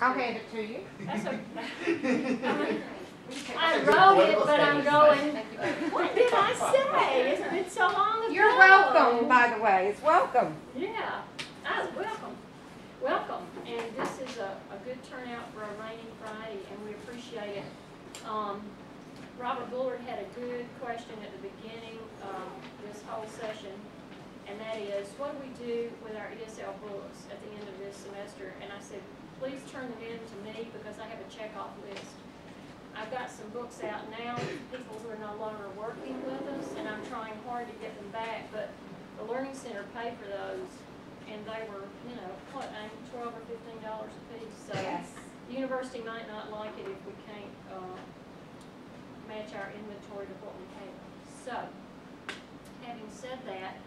I'll hand it to you. That's okay. I wrote it, but I'm going, what did I say? It's been so long ago. You're welcome, by the way. It's welcome. Yeah, welcome. Welcome. And this is a good turnout for a rainy Friday, and we appreciate it. Robert Bullard had a good question at the beginning of this whole session, and that is, what do we do with our ESL books at the end of this semester? And I said, please turn them in to me because I have a checkoff list. I've got some books out now, people who are no longer working with us, and I'm trying hard to get them back, but the Learning Center paid for those, and they were, you know, what, $12 or $15 a piece. So Yes. the university might not like it if we can't match our inventory to what we have. So, having said that,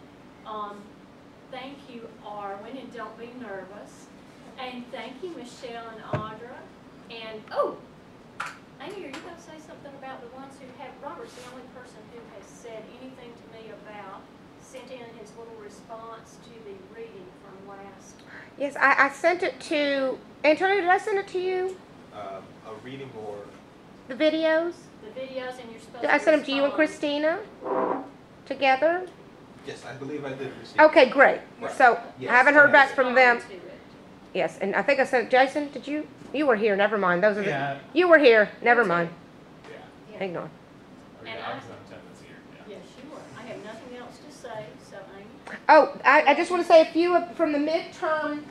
thank you, Arwen, and don't be nervous. And thank you, Michelle and Audra. And, oh, Amy, are you going to say something about the ones who have, Robert's the only person who has said anything to me about, sent in his little response to the reading from last. Yes, I sent it to, Antonio, did I send it to you? A reading or The videos? The videos, and you're supposed Did to I send them to you and respond. Christina? Together? yes, I believe I did receive. Okay, great. Right. So, Yes, I haven't heard I back from them. Respond to it. Yes, and I think I sent, Jason, did you? You were here, never mind. Those are Yeah. you were here, never mind. Yeah. Yeah. Ignore. Or, And yeah, I I- was in attendance here. Yeah. Yes, you were. I have nothing else to say, so Amy. Oh, I just want to say a few from the midterm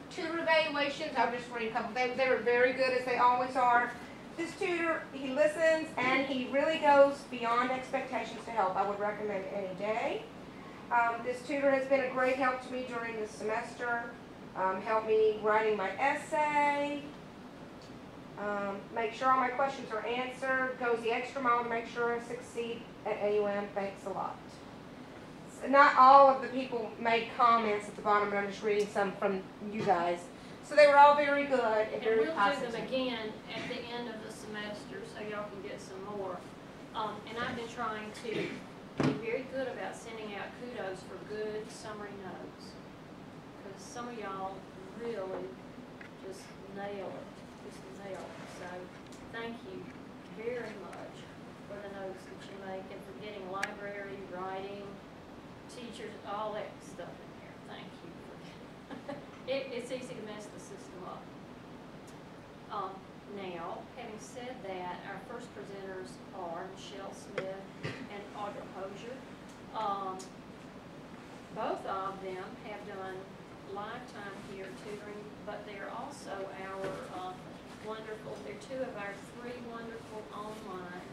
tutor evaluations. I'll just read a couple. They were very good, as they always are. This tutor, he listens and he really goes beyond expectations to help. I would recommend any day. This tutor has been a great help to me during this semester. Helped me writing my essay. Make sure all my questions are answered. Goes the extra mile to make sure I succeed at AUM. Thanks a lot. Not all of the people made comments at the bottom, but I'm just reading some from you guys. So they were all very good and And very we'll do positive. them again at the end of the semester, so y'all can get some more. And I've been trying to be very good about sending out kudos for good summary notes. Because some of y'all really just nail it, So thank you very much for the notes that you make and for getting library, writing, teachers, all that stuff in there. Thank you. It's easy to mess the system up. Now, having said that, our first presenters are Michelle Smith and Audra Hosier. Both of them have done lifetime here tutoring, but they're also our wonderful, they're two of our 3 wonderful online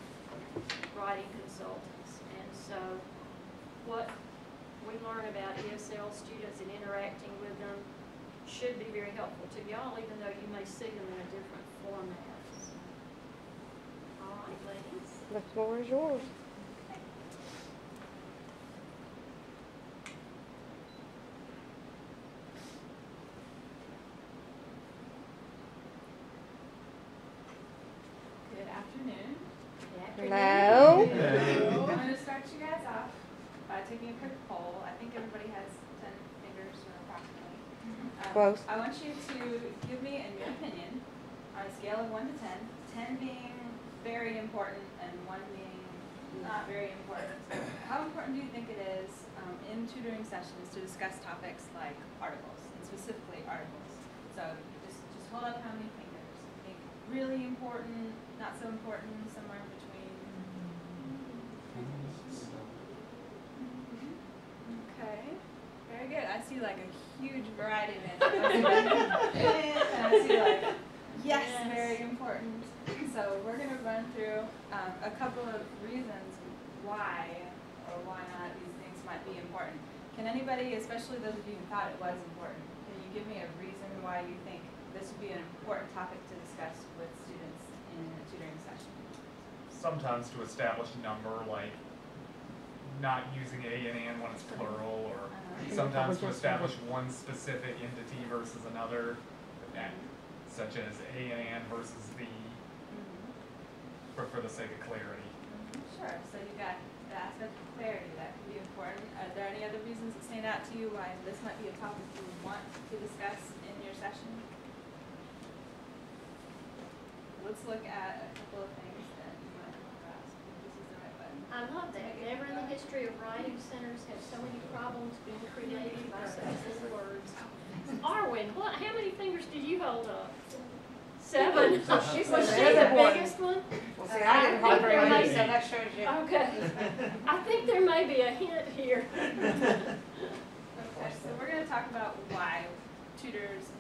writing consultants. And so what we learn about ESL students and interacting with them should be very helpful to y'all, even though you may see them in a different format. All right, ladies. The floor is yours. Good afternoon. Hello. I'm going to start you guys off by taking a quick poll. I think everybody has 10 fingers or approximately. Close. I want you to give me, in your opinion, on a scale of 1 to 10, 10 being very important and 1 being not very important. So how important do you think it is in tutoring sessions to discuss topics like articles, and specifically articles? So just hold up how many fingers. I think really important, not so important, somewhere in between. Okay, very good. I see like a huge variety of answers. And I see like, yes, very important. So we're going to run through a couple of reasons why or why not these things might be important. Can anybody, especially those of you who thought it was important, can you give me a reason why you think this would be an important topic to discuss with students in a tutoring session? Sometimes to establish a number, like not using a and an when it's plural, or sometimes to establish one specific entity versus another, such as a and an versus the, for the sake of clarity. Sure. So you got the aspect of clarity that can be important. Are there any other reasons that stand out to you why this might be a topic you would want to discuss in your session? let's look at a couple of things that you might come across. This is the right button. I love that. Never in the history of writing centers have so many problems been created by such little words. Arwen, how many fingers did you hold up? 7. She's Was the she the other one. biggest one? Well, see, I didn't hold very many, so that shows you. Okay. I think there may be a hint here. Okay, so we're going to talk about why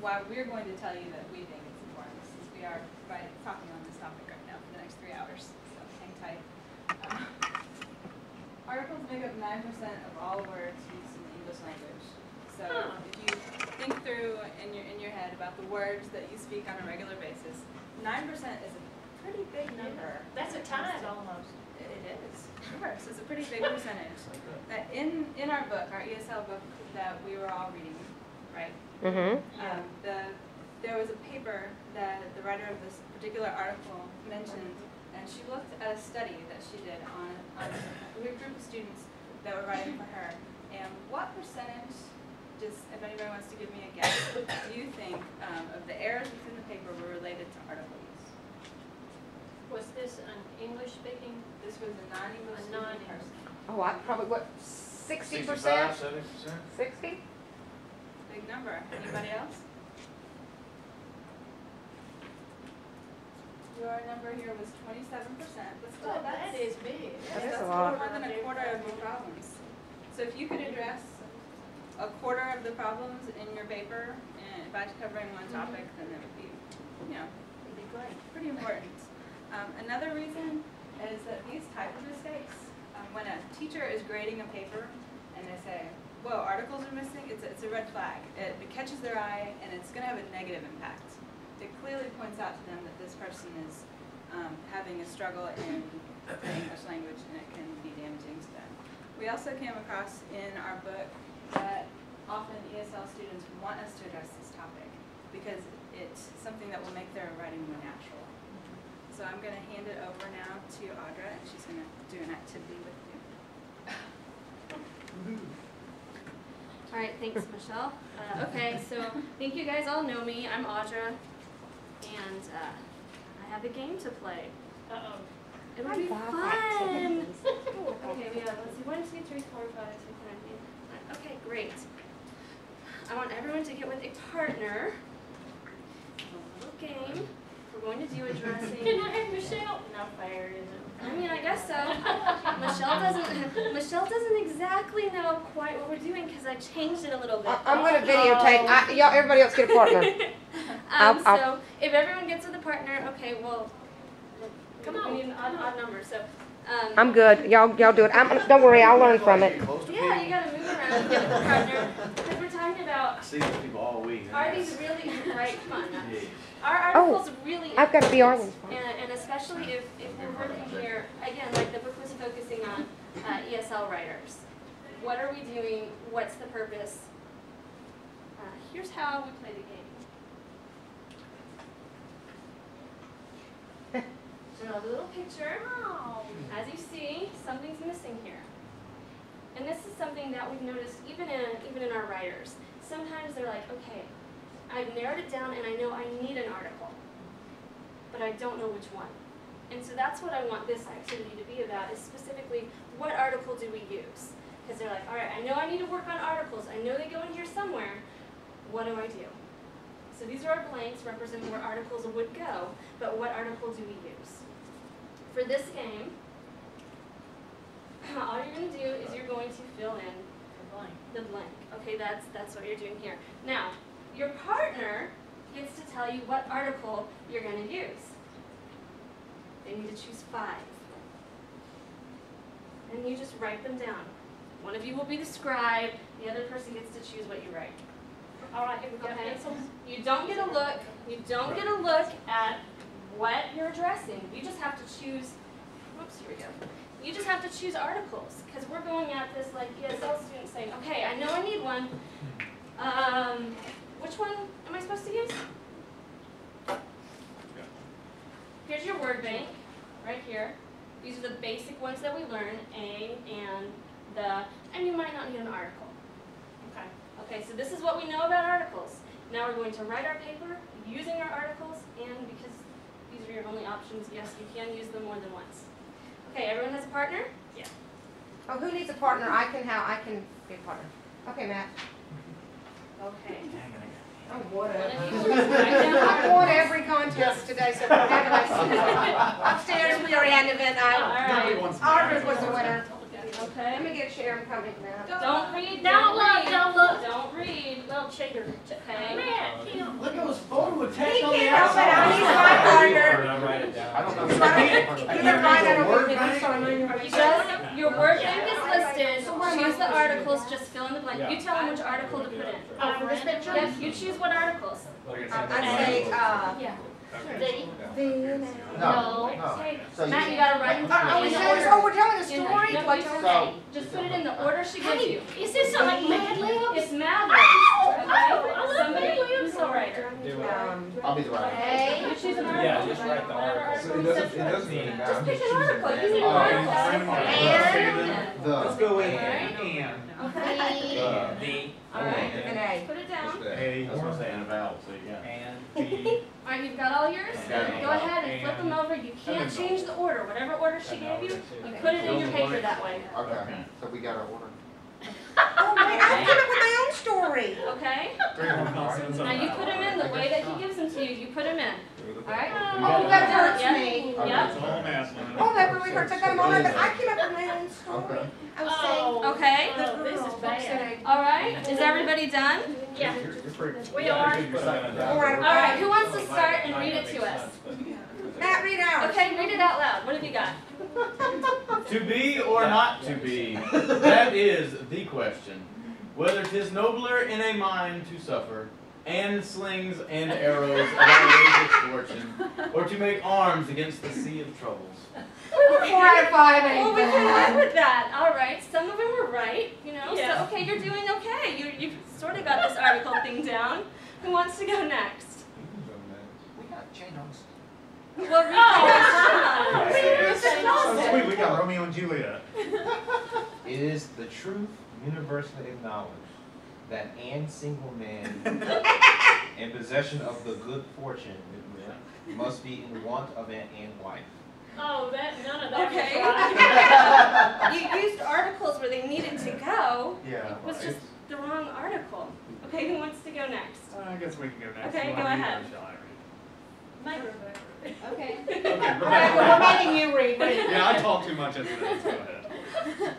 we're going to tell you that we think it's important, since we are talking on this topic right now for the next 3 hours, so hang tight. Articles make up 9% of all words used in the English language. So if you think through in your head about the words that you speak on a regular basis, 9% is a pretty big number. That's a tithe almost. It is. Sure. So it's a pretty big percentage. In our book, our ESL book that we were all reading, right? Mm-hmm. There was a paper that the writer of this particular article mentioned, and she looked at a study that she did on a group of students that were writing for her. And what percentage, just if anybody wants to give me a guess, do you think of the errors within the paper were related to article use? Was this an English-speaking? This was a non-English speaking person. Oh, I probably, what, 60%? 70%? 60? Big number. Anybody else? Your number here was 27%. But still, Oh, that is big. That is that's a lot. more than a quarter of the problems. So if you could address a quarter of the problems in your paper and by covering one topic, then that would be, It'd be great. pretty important. Another reason is that these type of mistakes, when a teacher is grading a paper and they say, whoa, articles are missing, it's a red flag. It catches their eye and it's going to have a negative impact. It clearly points out to them that this person is having a struggle in the English language and it can be damaging to them. We also came across in our book that often ESL students want us to address this topic because it's something that will make their writing more natural. So I'm going to hand it over now to Audra, and she's going to do an activity with you. All right, thanks, Michelle. Okay, so I think you guys all know me. I'm Audra, and I have a game to play. Uh-oh. It'll be fun. Okay, we have, let's see, 1, 2, 3, 4, 5, 6, 7, 8, 9. Okay, great. I want everyone to get with a partner. A little game. We're going to do addressing. Can I have Michelle? No fair, is it? I mean, I guess so. Michelle doesn't exactly know quite what we're doing because I changed it a little bit. I'm going to videotape. Y'all, everybody else get a partner. So if everyone gets with a partner, okay, well, Come on. we need an odd number. So I'm good. Y'all do it. Don't worry, I'll learn from it. yeah, you gotta move around and get with a partner because we're talking about I see these people all week. are these really right fun? Yeah. Are articles really? I've got to be Arlen's partner. And especially if we're working here, again, like the book was focusing on ESL writers. What are we doing? What's the purpose? Here's how we play the game. Draw the little picture. As you see, something's missing here. And this is something that we've noticed even in our writers. Sometimes they're like, okay, I've narrowed it down and I know I need an article, but I don't know which one. And so that's what I want this activity to be about, is specifically what article do we use? Because they're like, all right, I know I need to work on articles. I know they go in here somewhere. What do I do? So these are our blanks representing where articles would go, but what article do we use? For this game, all you're going to do is you're going to fill in the blank. Okay, that's what you're doing here. Now, your partner gets to tell you what article you're going to use. They need to choose 5. And you just write them down. One of you will be the scribe, the other person gets to choose what you write. All right, here we go. Okay. Pencils. You don't get a look. You don't get a look at what you're addressing. You just have to choose. Whoops, here we go. You just have to choose articles because we're going at this like ESL students saying, okay, I know I need one. Which one am I supposed to use? Here's your word bank, right here. These are the basic ones that we learn, A and the, and you might not need an article. Okay. Okay, so this is what we know about articles. Now we're going to write our paper using our articles, and because these are your only options. Yes, you can use them more than once. Okay, everyone has a partner? Oh, who needs a partner? I can be a partner. Okay, Matt. Okay. Oh, One whatever. of you wants to write down I won articles. every contest today, so we're having a upstairs. We already had an event. Alright. Audrey was the winner. Okay. Let me get Sharon coming now. Don't read. Don't look, read. don't look. Don't read. Little cheater. Okay. Man, Look at his photo with He text on the can't help it. He's my outside. partner. I write it down. I don't know. You're right, I don't think it's on You just, your word bank is listed. Choose the articles. Just fill in the blank. You tell them which article to put in. Oh, for this picture? Yes, you choose what articles. I'd say, yeah. No. Okay. So you- Matt, you gotta write. oh, in the we're order. telling a In the- story? no, Do I you tell say, just put it in the order she gives you. Is this something like Mad Libs? It's Mad Libs. I Okay? love Somebody, Mad Libs. who's the writer? I'll be the writer. Okay, you choose an article. Yeah, just write the article. So it doesn't mean that. Just pick an article. You need an Oh, article. And- Let's The. go with Alright. and. Okay. Alright, An A. put it down. I was gonna say in a vowel, so you got it. Alright, you've got all yours? Got it. Go ahead and flip them over. You can't change the order. Whatever order she gave you, you put it in your paper that way. Okay, so we got our order. Oh, wait, I came up with my own story. Okay? Now you put them in the way that he gives them to you. You put them in. Alright? Oh, that hurts me. Yep. Oh, that really hurts. I got them all right, but I came up with my own story. Okay. I was saying. Okay? Oh, this is bad. Alright? Is everybody done? Yeah, we are. All right, Alright, who wants to start and read it to us? Matt, read ours. Okay, read it out loud. What have you got? To be or not to be, that is the question. Whether 'tis nobler in a mind to suffer, and slings and arrows of outrageous fortune, or to make arms against the sea of troubles. 4 out of 5 ain't Well, we can bad. live with that. All right. Some of them were right, you know. Yeah. So, okay, you're doing okay. You've sort of got this article thing down. Who wants to go next? We got Jane Austen. Well, read So sweet, we got Romeo and Juliet. It is the truth universally acknowledged that Anne single man in possession of the good fortune must be in want of an Anne wife. Oh, none of that Okay. was right. You used articles where they needed to go. Yeah. It was just the wrong article. Okay, who wants to go next? I guess we can go next. Okay, You go wanna read ahead. or shall I read? Okay. Okay, We're Rebecca. making you read. Yeah, I talk too much as it is. Go ahead.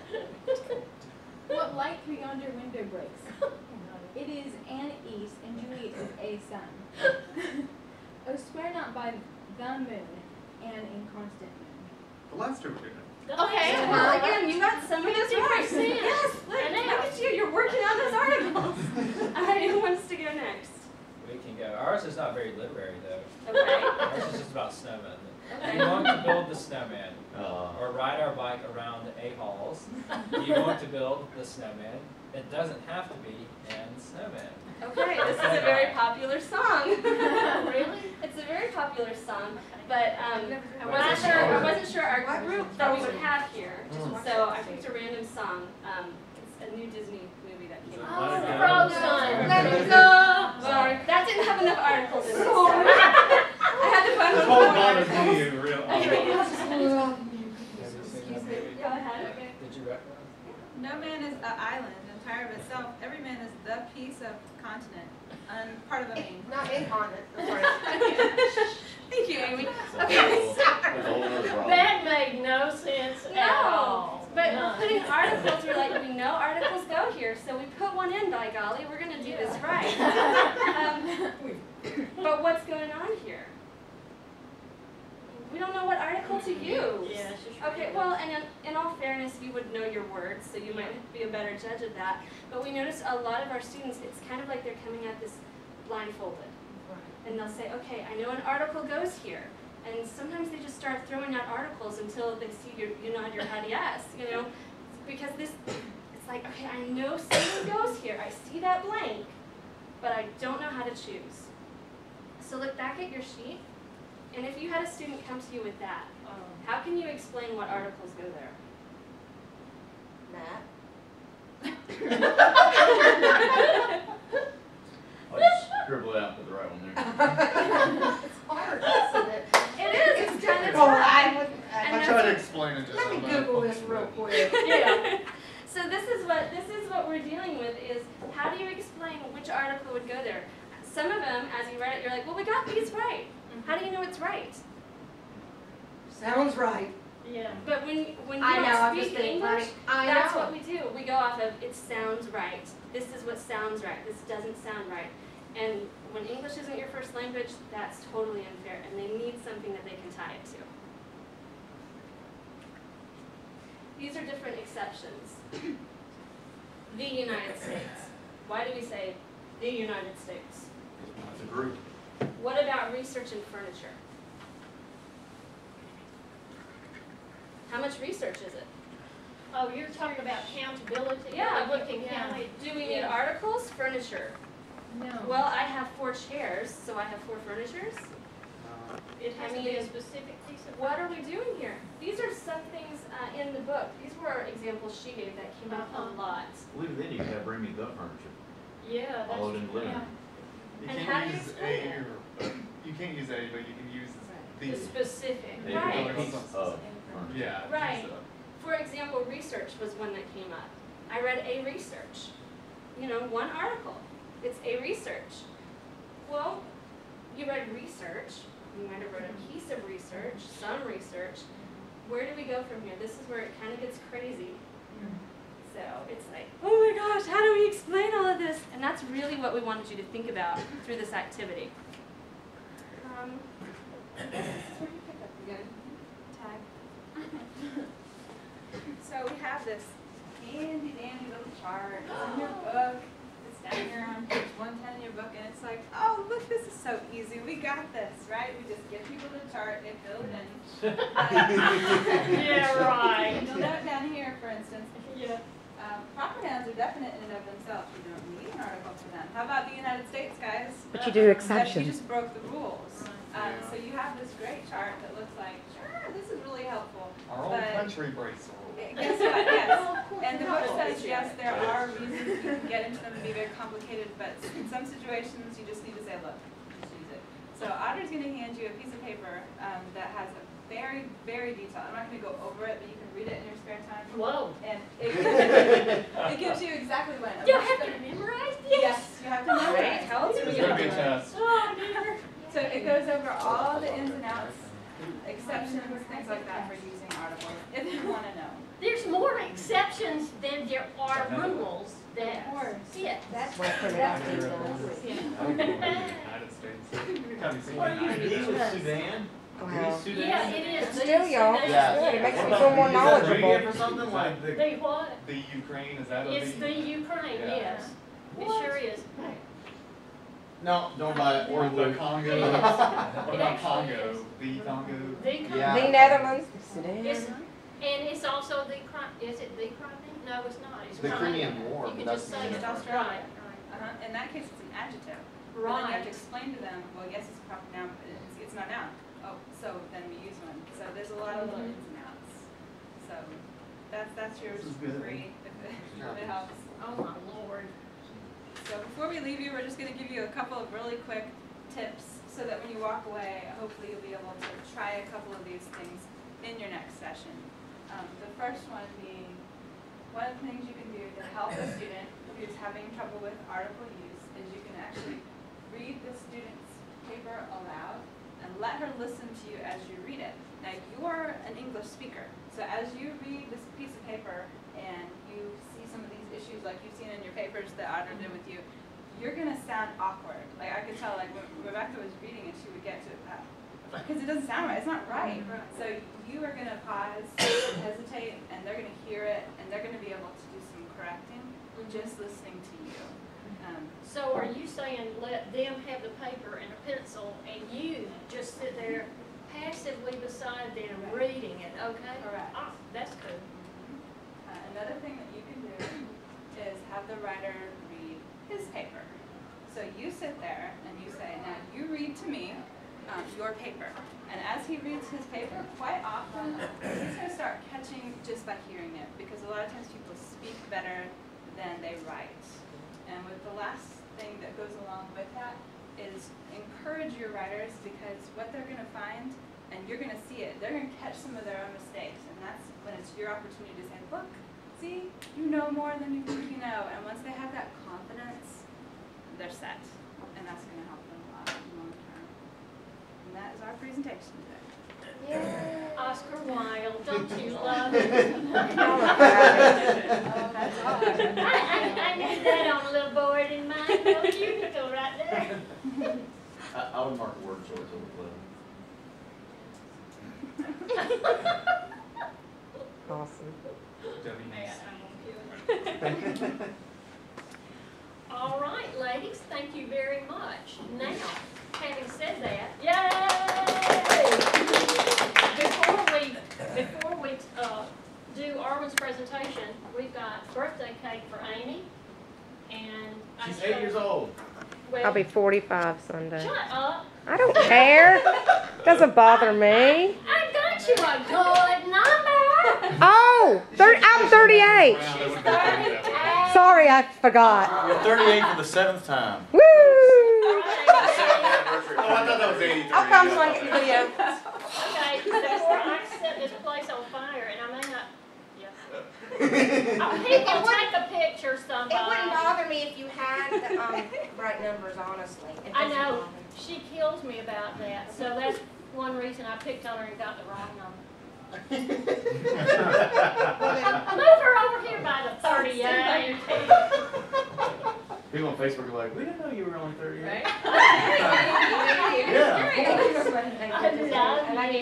What light beyond your window breaks? It is Anne East, and Juliet is a sun. Oh, swear not by the moon, and inconstant moon. The last two were good. Okay, well, again, you got some of those right. Yes, look at you. You're working on those articles. All right, who wants to go next? We can go. Ours is not very literary though. Okay. Ours is just about snowmen. Okay. You want to build the snowman, or ride our bike around the A-halls. You want to build the snowman. It doesn't have to be Anne Snowman. Okay, this is a very popular song. Really? It's a very popular song, but I wasn't sure our group that we would have here, so I picked a random song. It's a new Disney movie that came out. Oh, the frog song. Let it go. Sorry, that didn't have enough articles in it. So I had to This find whole one bothers more. me real. Go ahead. Did you write one? No man is an island entire of itself. Every man is the piece of continent, part of a main. Not incontinent. I'm sorry. Thank you, Amy. There's Okay, a whole other problem. That made no sense at no, all. but we're None. putting articles, we're like, we know articles go here, so we put one in, by golly, we're gonna do this right. But what's going on here? We don't know what article to use. Yeah, she's right. Okay, well, and in all fairness, you would know your words, so you might be a better judge of that. But we notice a lot of our students, it's kind of like they're coming at this blindfolded. And they'll say, okay, I know an article goes here. And sometimes they just start throwing out articles until they see you nod your head yes, you know? Because it's like, okay, I know something goes here. I see that blank, but I don't know how to choose. So look back at your sheet. And if you had a student come to you with that, how can you explain what articles go there? Matt. I'll just scribble it out, put the right one there. It's hard, isn't it? It I try to explain it to Let me somebody. Google this real quick. Yeah. So this is what we're dealing with is how do you explain which article would go there? Some of them, as you read it, you're like, well, we got these right. How do you know it's right? Sounds right. Yeah. But when you I know, I'm don't just speak being English, funny. I that's know. what we do. We go off of it sounds right. This is what sounds right. This doesn't sound right. And when English isn't your first language, that's totally unfair, and they need something that they can tie it to. These are different exceptions. The United States. Why do we say the United States? It's a group. What about research and furniture? How much research is it? Oh, you're talking about countability? Yeah, Like you can yeah. count it. Do we need Yeah. articles? Furniture. No. Well, I have 4 chairs, so I have 4 furnitures. It has I to be a mean, specific piece of. What are we doing here? These are some things in the book. These were examples she gave that came up a lot. Believe it, then you can have bring me the furniture. Yeah, that's. All in the living yeah. room. You And can't how do you use explain A or, you can't use A, but you can use The the. specific. They Right. can piece of furniture. Yeah. Right. so- For example, research was one that came up. I read a research. You know, one article. It's a research. Well, you read research. You might have read a piece of research, some research. Where do we go from here? This is where it kind of gets crazy. So it's like, oh my gosh, how do we explain all of this? And that's really what we wanted you to think about through this activity. This is where you pick up again. Tag. So we have this handy dandy little chart. It's in your book. It's down here on page 110 in your book, and it's like, oh, look, this is so easy. We got this, right? We just give people the chart, they fill it in. Yeah, right. You'll note down here, for instance, Yeah. proper nouns are definite in and of themselves. You don't need an article for them. How about the United States, guys? But you do You exceptions. just broke the rules. Yeah. So you have this great chart that looks like, sure, this is really helpful. Our own But- country breaks the rules. Guess what? Yes. Oh, And the book says, yeah. yes, there are reasons you can get into them and be very complicated, but in some situations, you just need to say, look, just use it. So Otter's going to hand you a piece of paper that has a very, very detailed, I'm not going to go over it, but you can read it in your spare time. Whoa. And it gives you exactly when. You have to memorize this? Yes, you have to memorize. Right, tell us It's what gonna be a you test. Oh, dear. So it goes over all the ins and outs, exceptions, things like that for using articles, if you want to know. There's more exceptions than there are rules that fit. That's Well, put it out there. United States. Kind of seen Or you United Greece can was just- Sudan? Wow. Greece, Sudan? Yeah, it is. Still, y'all. It's Yeah. Good, it makes me What feel about- more is that knowledgeable. abbreviated for something like the? The what? The Ukraine, is that a It's the Ukraine, Yeah. yes. It sure is. No, don't buy it. Or the Congo? What It about actually Congo? is. The Congo? The Yeah. The Netherlands, Sudan. It's, and it's also the is it the Crimea? No, it's not. It's The Crimea. Crimean War, You but can that's just say the it. That's Right, right. In that case, it's an adjective. But then you have right. to explain to them, well, yes, it's a proper noun, but it's not a noun. Oh, so then we use one. So there's a lot of little ins and outs. So that's yours This is for good. free if it helps. Oh, my Lord. So before we leave you, we're just going to give you a couple of really quick tips so that when you walk away, hopefully you'll be able to try a couple of these things in your next session. The first one being, one of the things you can do to help a student who's having trouble with article use is you can actually read the student's paper aloud and let her listen to you as you read it. Now you're an English speaker, so as you read this piece of paper and you see some of these issues like you've seen in your papers that Audra did with you, you're gonna sound awkward. Like I could tell, like when Rebecca was reading it, she would get to because it doesn't sound right. It's not right. So you are gonna pause, hesitate, and they're gonna hear it, and they're gonna be able to do some correcting just listening to you. So are you saying let them have the paper and a pencil and you just sit there passively beside them reading it, okay? Correct. Ah, that's good. Another thing that you can do is have the writer read his paper. So you sit there and you say, now you read to me your paper. And as he reads his paper, quite often he's going to start catching just by hearing it, because a lot of times people speak better than they write. And with the last thing that goes along with that is encourage your writers, because what they're going to find and you're gonna see it. They're gonna catch some of their own mistakes, and that's when it's your opportunity to say, look, see, you know more than you think you know. And once they have that confidence, they're set, and that's gonna help them a lot long term. And that is our presentation today. Oscar Wilde, don't you love it? Oh, that's all. I need that on a little board in my little cubicle right there. I would mark word choice over Awesome. All right, ladies, thank you very much. Now, having said that, yay! Before we do Arwen's presentation, we've got birthday cake for Amy, and She's 8 years old. Well, I'll be 45 Sunday. shut up. I don't care. Doesn't bother me. I got you a good number. Oh, I'm 38. Sorry, I forgot. You're 38 for the 7th time. Woo! Oh, I thought that was 83. I'll come so I can get the video. Okay, before I set this place on fire, and I may not, yeah. People take a picture, somebody. It wouldn't bother me if you had the right numbers, honestly. It I doesn't know, bother me. she kills me about that, so that's one reason I picked on her and got the wrong number. Move her over here by the 38. People on Facebook are like, we didn't know you were only 38. Right? Yeah. I love you.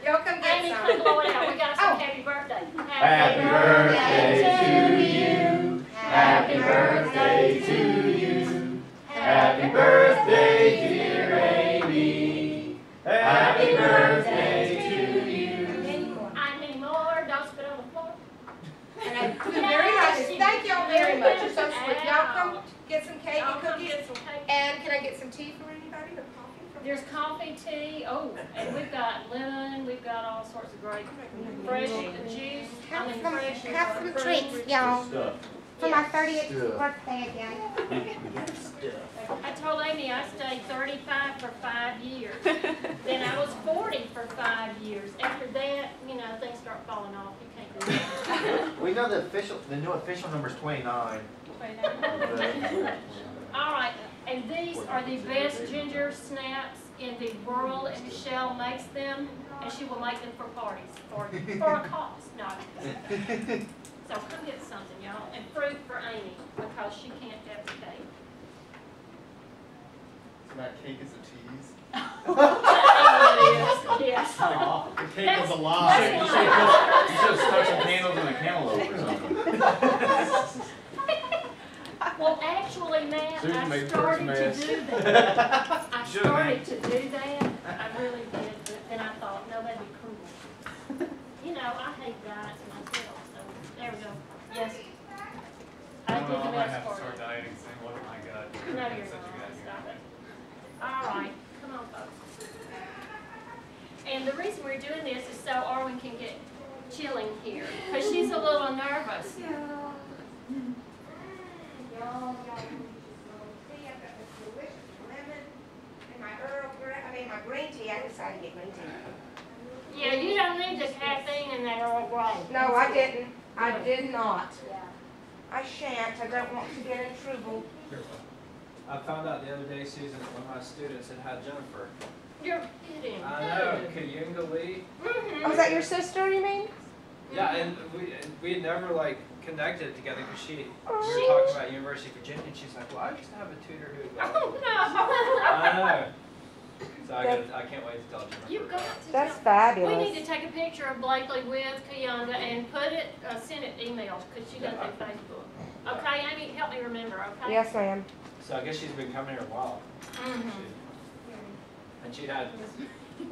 Y'all come get Amy, some. come blow it out. We got some happy birthday. Happy birthday to you. Happy birthday to you. Happy birthday, dear Amy. Happy birthday to you. I need more. Don't spit on the floor. And you're very nice. Thank y'all very much. You're so sweet. Y'all come get some cake I'll and come cookies. get some cake. And can I get some tea for anybody or coffee? There's coffee, tea, oh, and we've got lemon, we've got all sorts of great fresh juice. I mean, fresh. Have some treats, y'all. Stuff. For my 30th birthday again. I told Amy I stayed 35 for 5 years. Then I was 40 for 5 years. After that, you know, things start falling off. You can't do that. We know the new official number is 29. All right, and these are the best ginger snaps in the world, and Michelle makes them, and she will make them for parties, for a cost, no. So come get something, y'all, and fruit for Amy, because she can't have the cake. So that cake is a tease? Yes. The cake was a You lie. should have stuck some candles in a cantaloupe or something. Well, actually, Matt, Susan I made the started first to mess. do that. I started to do that, I really did, but then I thought, no, that'd be cruel. You know, I hate diets myself, so, there we go. Yes. I did the I might best have to for start you. dieting soon. Look at my gut. No, you're Such a not, good stop idea. it. All right, come on, folks. And the reason we're doing this is so Arwen can get chilling here, because she's a little nervous. Y'all see, I've got this delicious lemon and my Earl Grey, my green tea. I decided to get green tea. Yeah, you don't need the caffeine in that Earl Grey. No, I didn't. I did not. I shan't. I don't want to get in trouble. I found out the other day, Susan, that one of my students had Jennifer. You're kidding. I know, Kayunga Lee. Mhm. Oh, is that your sister, you mean? Yeah, and we had never like connected together because we Oh, were talking about University of Virginia, and she's like, well, I used to have a tutor who. Oh, no. I know. So I can't wait to tell Jennifer. You've got to That's tell- fabulous. We need to take a picture of Blakely with Kayonga and put it, send it emails, because she doesn't do Facebook. Okay, Amy, help me remember, okay? Yes, ma'am. So I guess she's been coming here a while. Mhm. And she had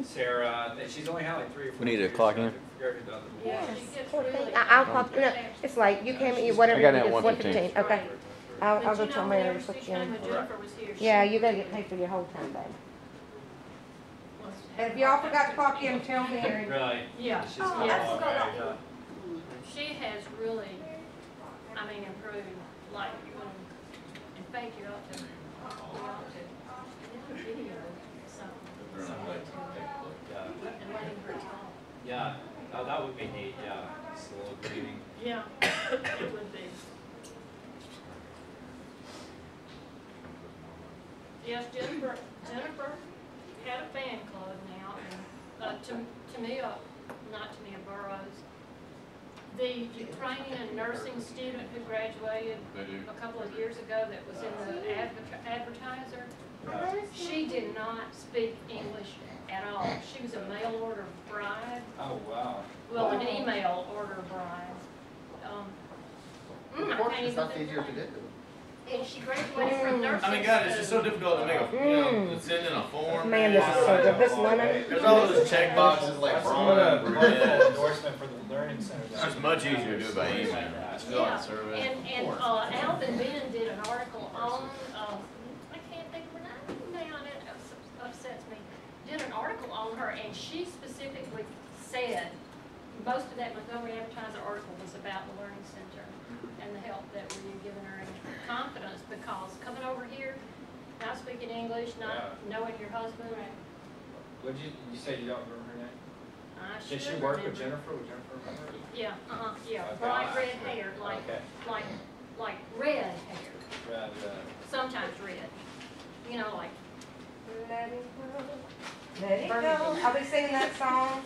Sarah, she's only had like 3 or 4 We need to years, clock so I in. forget who the other one Yeah, was. she gets Poor really. thing. I'll clock. No, it's late. You came. You whatever. I got you in did, at 1:15. Okay. I'll But go you tell know, Mary whenever to put she you came in. when Jennifer was here, Yeah, she you gotta get paid for your whole time, babe. And if y'all forgot to clock in, tell Mary. Really? Yeah. She's Oh, come I a long forgot. way, She has really, improved, like, in fact, you ought to, video some. Yeah. would be neat, yeah, just a little greeting. Yeah, it would be. Yes, Jennifer had a fan club now, and Tamia Burrows, the Ukrainian nursing student who graduated a couple of years ago that was in the advertiser, she did not speak English at all. She was a mail order bride. Oh, wow. Well, an email order bride. Of I course, can't it's even not think easier of to it. do. And she graduated from nursing. I mean, God, it's just so difficult to make a, send in a form. Man, this is so good. This lemon. There's all those check boxes like That's Braun, what a Brunette. wonderful endorsement for the Learning Center. It's just much easier to do it by email. Just fill out the survey. And Alvin Ben did an article on, I can't think of her name now, and it upsets me. Did an article on her, and she specifically said, most of that Montgomery Advertiser article was about the Learning Center and the help that we were giving her and confidence, because coming over here, not speaking English, not knowing your husband. Would you say you don't remember her name? I Did she should work with remember. Jennifer? Would Jennifer remember? Yeah, yeah, Okay. bright red hair, like red hair, Right, sometimes red, you know, like. Let it go. Let it go. I'll be singing that song.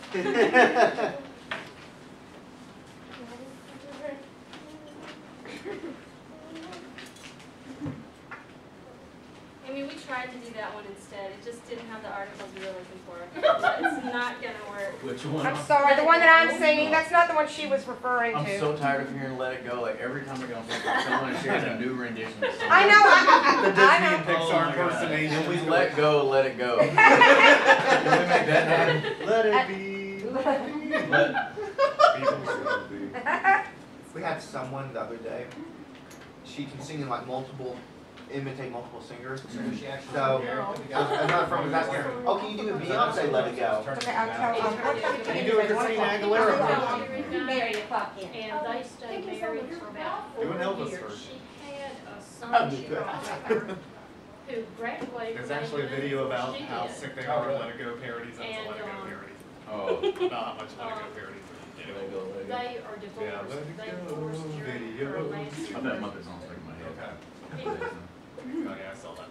I mean, we tried to do that one instead. It just didn't have the articles we were looking for. It's not gonna work. Which one? I'm sorry, the one that I'm singing, that's not the one she was referring I'm to. so tired of hearing Let It Go. Like every time we go on Facebook, someone shares a new rendition of the song. I know, The Disney I and know. Pixar Oh my God. impersonation. Can we let go, let it go? Can we make that happen? Let it be. Let We had someone the other day, she can sing in like imitate multiple singers. So she actually So, another friend was asking her, oh, can you do a Beyonce Let It Go? Okay, I'll tell, Can you do a Christina Aguilera? Marry a clock in. And they stayed married for about Do an 4 Elvis years. version. She had a son That'd be she good. brought with her who graduated. There's from actually a England. video about She how did. sick they are of Let It Go parodies and And, Let It Go um, parodies. Oh, About how much Let It Go parodies let they it go, let it go. They are divorced. Let It They Go divorced during video. her last I bet Muppet songs stuck in my head. Okay. Oh yeah, I saw that.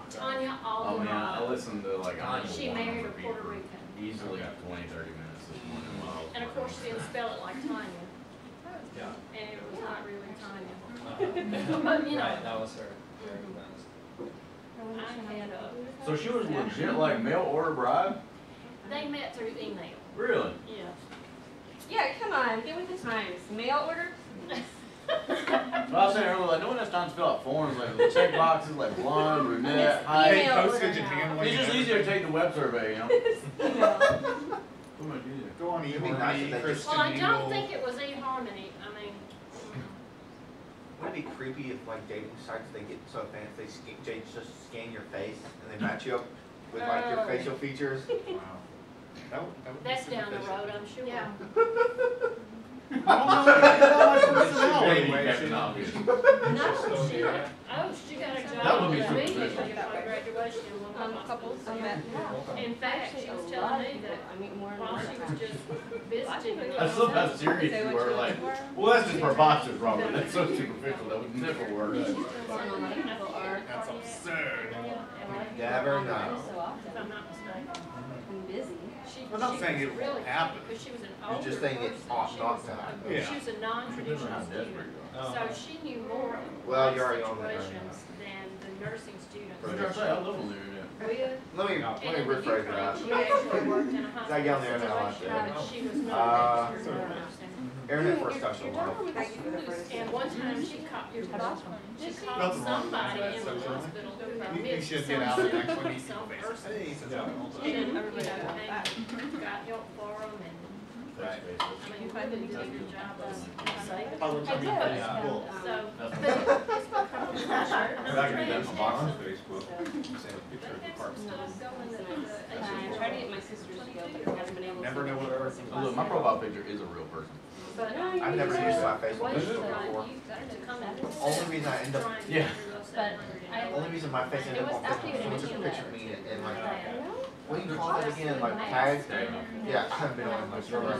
Tanya Oh man, I Alderman. listened to like on She married a Puerto Rican. easily Okay. 20-30 minutes this morning while I was And of course, she didn't spell it like Tanya. Yeah. And it was not really Tanya. Uh-huh. But, you know. Right, that was her. Very honest. I had So she was legit like mail order bride? they met through email. Really? Yeah. Yeah, come on, get with the times. Mail order? Well, I was saying earlier, like no one has time to fill out forms like the check boxes like blonde, brunette, height. Hey, Email postage order and now. handling. It's just and easier to everything. take the web survey, you know? Email. So much easier. Go on It'd be nice if eHarmony, they Kristen Well, I don't Engel. think it was eHarmony. I mean, Would it be creepy if like dating sites, they get so advanced, they just scan your face and they match you up with like your Oh. facial features? Wow. That would be that's down the superficial. road, I'm sure. Yeah. I don't know anything about my Maybe personality. Captain Obvious. No, she got a job. That would be immediately superficial. upon graduation in one of the Couples. hospitals. In fact, she was telling me that I meet more and while more. she was just visiting. That's so how serious you were, like, well, that's just for boxers, Robert. That's so superficial. That would never work. That's absurd. Never know. So often. If I'm not mistaken. I'm busy. I'm not saying it really won't happen. Because she was an You're older just saying it person. ought She not was to happen. a- Yeah. She was a non-traditional How student. desperate you Oh. So she knew more Well, life you're already on there. situations than the nursing students. I was gonna say, I love when they do that. With. Let me And in the rephrase Ukraine, that. she actually worked in a I get on there hospital now, I situation, think. but she was not a registered Sort of. nurse. Internet first got so long. Thank you for the first. And one time she called Nothing wrong somebody with in that, the so hospital who had You missed should some get out and symptom actually meet of some people face to person. face. That's how it all And, you know, Everybody knows that. they got help for them and, Face to face. I mean, really did a good job of saving. I would I be did. Facebook. So, That's but it's become a pressure. I can do that on box on Facebook. Send a picture of the parts. I'm trying to get my sisters to go, but I haven't been able to. Never know what a person So look, my profile picture is a real person. But I've never used my Facebook Wait, before. to come in. Only reason I end up, Trying to Yeah. get those But 700 I- only reason my face ended It was up on after you Facebook, had someone took a mentioned picture of me and like, that. What do you call that again? Like tag? Yeah, I haven't been on my server. I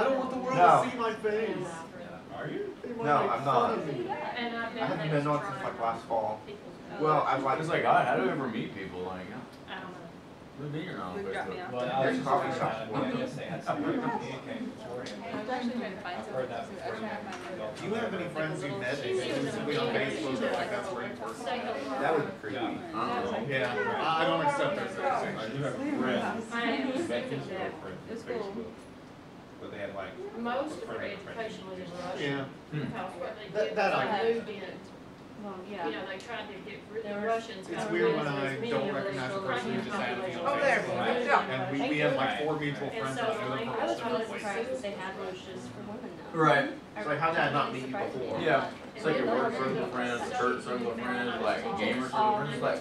don't want the world No. to see my face. Are you? They want No, to make I'm not. fun of me. And I've I haven't been on since like last fall. Oh. Well, I've like. It's like, God, how do you ever meet people? Like, I don't know. what do you mean you're not on Luke dropped me Facebook? off. Well, There's Alex, coffee shops I for guess they had some way to communicate beforehand. I was actually trying to find I've heard that something. I was trying to find before. Do you have any friends you've met exclusively on Facebook or like that's where you first met? That would be creepy. Yeah, I don't accept those things. I do have a friend. I am Met his assuming that girlfriend on It's cool. Facebook. But they had like. most of her education was in Russia. Yeah. Because what they That- did that was I- they moved in. You know, they tried to get rid of the Russians. It's got weird rid when of I as many don't of the recognize a person who just added me on Oh, there. Facebook. Good job. And we have like 4 mutual And friends so that the know them language from all was different really places. surprised they had Russians for women now. Right. It's like, how did I not meet you before? Yeah. It's like your work circle of friends, church circle of friends, like gamer circle of friends. Like,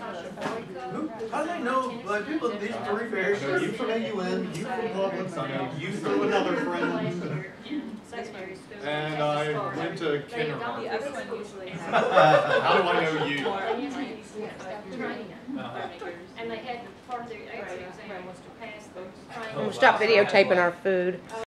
who? How do they know? Like people, these three very So you from AUN, you from Publix, I know you through another friend. And I went to kindergarten. The other one usually has. How do I know you? And they had, part of their exit exam was to pass the training. Stop videotaping our food.